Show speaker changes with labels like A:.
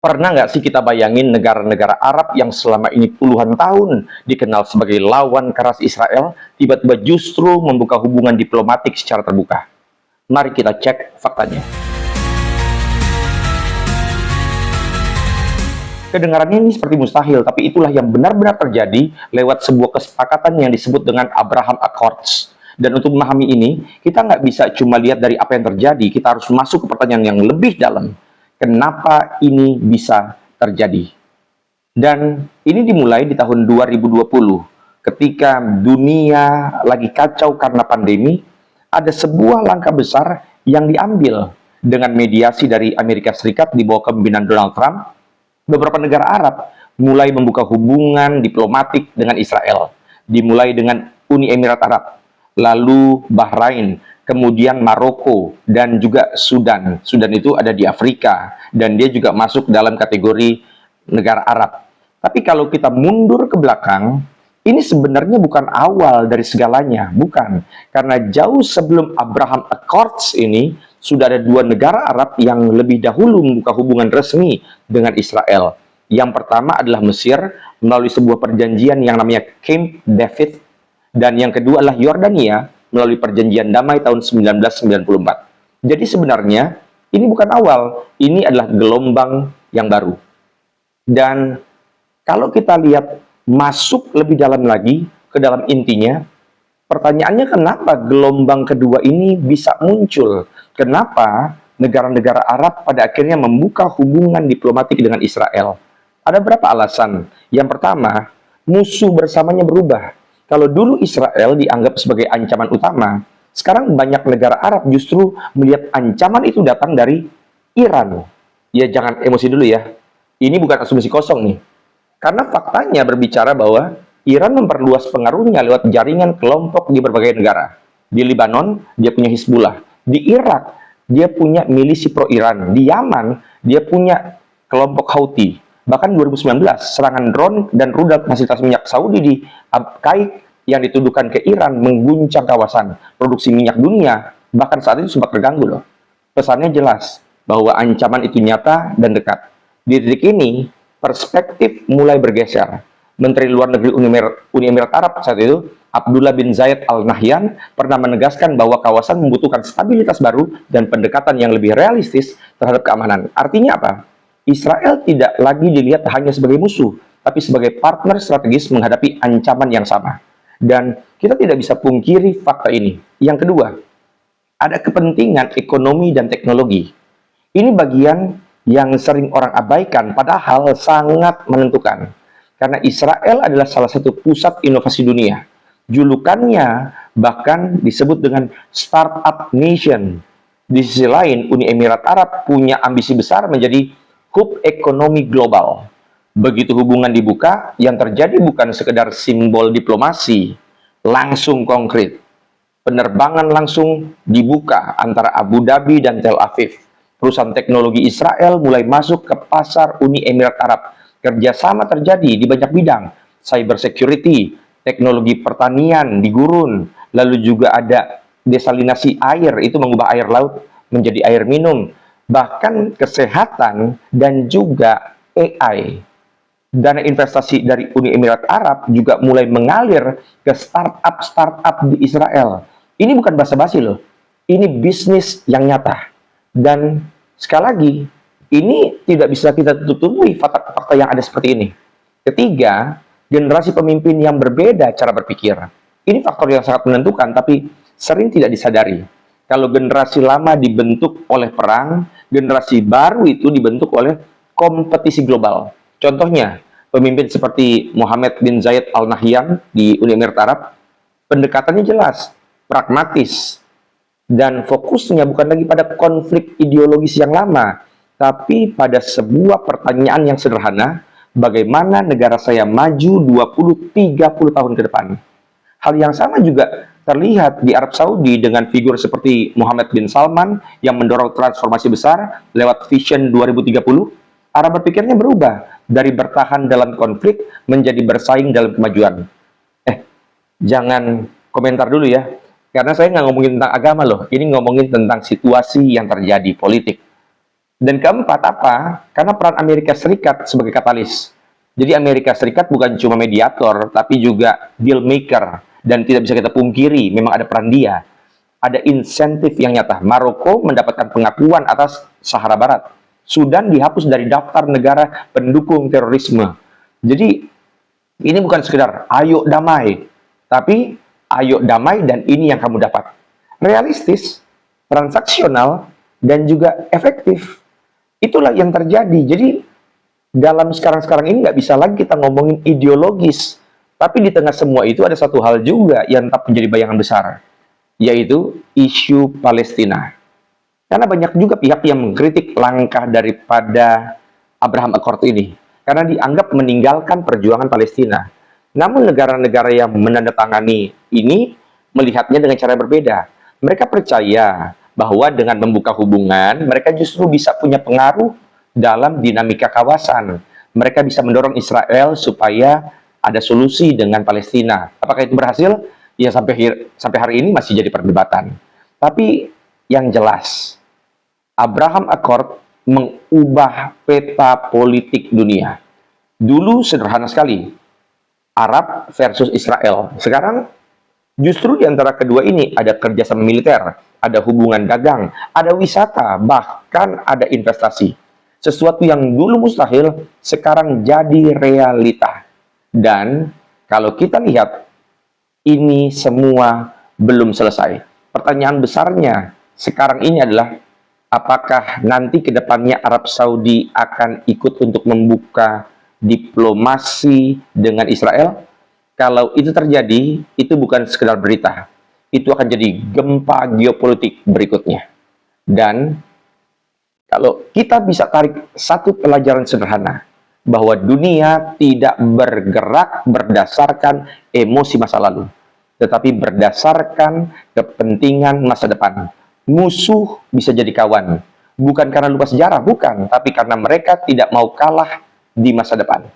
A: Pernah nggak sih kita bayangin negara-negara Arab yang selama ini puluhan tahun dikenal sebagai lawan keras Israel, tiba-tiba justru membuka hubungan diplomatik secara terbuka? Mari kita cek faktanya. Kedengarannya ini seperti mustahil, tapi itulah yang benar-benar terjadi lewat sebuah kesepakatan yang disebut dengan Abraham Accords. Dan untuk memahami ini, kita nggak bisa cuma lihat dari apa yang terjadi, kita harus masuk ke pertanyaan yang lebih dalam. Kenapa ini bisa terjadi? Dan ini dimulai di tahun 2020, ketika dunia lagi kacau karena pandemi, ada sebuah langkah besar yang diambil dengan mediasi dari Amerika Serikat di bawah kepemimpinan Donald Trump. Beberapa negara Arab mulai membuka hubungan diplomatik dengan Israel, dimulai dengan Uni Emirat Arab, lalu Bahrain, kemudian Maroko, dan juga Sudan. Sudan itu ada di Afrika, dan dia juga masuk dalam kategori negara Arab. Tapi kalau kita mundur ke belakang, ini sebenarnya bukan awal dari segalanya, bukan. Karena jauh sebelum Abraham Accords ini, sudah ada dua negara Arab yang lebih dahulu membuka hubungan resmi dengan Israel. Yang pertama adalah Mesir, melalui sebuah perjanjian yang namanya Camp David, dan yang kedua adalah Yordania, melalui perjanjian damai tahun 1994. Jadi sebenarnya, ini bukan awal, ini adalah gelombang yang baru. Dan kalau kita lihat masuk lebih dalam lagi ke dalam intinya, pertanyaannya kenapa gelombang kedua ini bisa muncul? Kenapa negara-negara Arab pada akhirnya membuka hubungan diplomatik dengan Israel? Ada berapa alasan? Yang pertama, musuh bersamanya berubah. Kalau dulu Israel dianggap sebagai ancaman utama, sekarang banyak negara Arab justru melihat ancaman itu datang dari Iran. Ya jangan emosi dulu ya. Ini bukan asumsi kosong nih. Karena faktanya berbicara bahwa Iran memperluas pengaruhnya lewat jaringan kelompok di berbagai negara. Di Lebanon, dia punya Hizbullah. Di Irak, dia punya milisi pro-Iran. Di Yaman, dia punya kelompok Houthi. Bahkan 2019, serangan drone dan rudal fasilitas minyak Saudi di Abqaiq yang dituduhkan ke Iran mengguncang kawasan produksi minyak dunia. Bahkan saat itu sempat terganggu loh. Pesannya jelas bahwa ancaman itu nyata dan dekat. Di titik ini, perspektif mulai bergeser. Menteri Luar Negeri Uni Emirat Arab saat itu, Abdullah bin Zayed Al Nahyan, pernah menegaskan bahwa kawasan membutuhkan stabilitas baru dan pendekatan yang lebih realistis terhadap keamanan. Artinya apa? Israel tidak lagi dilihat hanya sebagai musuh, tapi sebagai partner strategis menghadapi ancaman yang sama. Dan kita tidak bisa pungkiri fakta ini. Yang kedua, ada kepentingan ekonomi dan teknologi. Ini bagian yang sering orang abaikan, padahal sangat menentukan. Karena Israel adalah salah satu pusat inovasi dunia. Julukannya bahkan disebut dengan Startup Nation. Di sisi lain, Uni Emirat Arab punya ambisi besar menjadi hub ekonomi global. Begitu hubungan dibuka, yang terjadi bukan sekedar simbol diplomasi, langsung konkret. Penerbangan langsung dibuka antara Abu Dhabi dan Tel Aviv. Perusahaan teknologi Israel mulai masuk ke pasar Uni Emirat Arab. Kerjasama terjadi di banyak bidang, cyber security, teknologi pertanian di gurun, lalu juga ada desalinasi air, itu mengubah air laut menjadi air minum, bahkan kesehatan dan juga AI. Dana investasi dari Uni Emirat Arab juga mulai mengalir ke startup di Israel. Ini bukan basa-basi loh, ini bisnis yang nyata. Dan sekali lagi, ini tidak bisa kita tutupi fakta-fakta yang ada seperti ini. Ketiga, generasi pemimpin yang berbeda cara berpikir. Ini faktor yang sangat menentukan, tapi sering tidak disadari. Kalau generasi lama dibentuk oleh perang, generasi baru itu dibentuk oleh kompetisi global. Contohnya, pemimpin seperti Mohammed bin Zayed Al Nahyan di Uni Emirat Arab, pendekatannya jelas, pragmatis, dan fokusnya bukan lagi pada konflik ideologis yang lama, tapi pada sebuah pertanyaan yang sederhana, bagaimana negara saya maju 20-30 tahun ke depan. Hal yang sama juga terlihat di Arab Saudi dengan figur seperti Muhammad bin Salman yang mendorong transformasi besar lewat Vision 2030. Arah berpikirnya berubah dari bertahan dalam konflik menjadi bersaing dalam kemajuan. Jangan komentar dulu ya, karena saya nggak ngomongin tentang agama loh, ini ngomongin tentang situasi yang terjadi politik. Dan keempat apa? Karena peran Amerika Serikat sebagai katalis. Jadi Amerika Serikat bukan cuma mediator, tapi juga deal maker. Dan tidak bisa kita pungkiri, memang ada peran dia. Ada insentif yang nyata. Maroko mendapatkan pengakuan atas Sahara Barat. Sudan dihapus dari daftar negara pendukung terorisme. Jadi ini bukan sekedar ayo damai, tapi ayo damai dan ini yang kamu dapat. Realistis, transaksional, dan juga efektif. Itulah yang terjadi. Jadi dalam sekarang-sekarang ini nggak bisa lagi kita ngomongin ideologis. Tapi di tengah semua itu ada satu hal juga yang tetap menjadi bayangan besar, yaitu isu Palestina. Karena banyak juga pihak yang mengkritik langkah daripada Abraham Accord ini. Karena dianggap meninggalkan perjuangan Palestina. Namun negara-negara yang menandatangani ini melihatnya dengan cara berbeda. Mereka percaya bahwa dengan membuka hubungan, mereka justru bisa punya pengaruh dalam dinamika kawasan. Mereka bisa mendorong Israel supaya ada solusi dengan Palestina. Apakah itu berhasil? Ya sampai hari ini masih jadi perdebatan. Tapi yang jelas, Abraham Accord mengubah peta politik dunia. Dulu sederhana sekali, Arab versus Israel. Sekarang justru di antara kedua ini ada kerjasama militer, ada hubungan dagang, ada wisata, bahkan ada investasi. Sesuatu yang dulu mustahil, sekarang jadi realita. Dan kalau kita lihat, ini semua belum selesai. Pertanyaan besarnya sekarang ini adalah, apakah nanti ke depannya Arab Saudi akan ikut untuk membuka diplomasi dengan Israel? Kalau itu terjadi, itu bukan sekedar berita. Itu akan jadi gempa geopolitik berikutnya. Dan kalau kita bisa tarik satu pelajaran sederhana, bahwa dunia tidak bergerak berdasarkan emosi masa lalu, tetapi berdasarkan kepentingan masa depan. Musuh bisa jadi kawan, bukan karena lupa sejarah, bukan, tapi karena mereka tidak mau kalah di masa depan.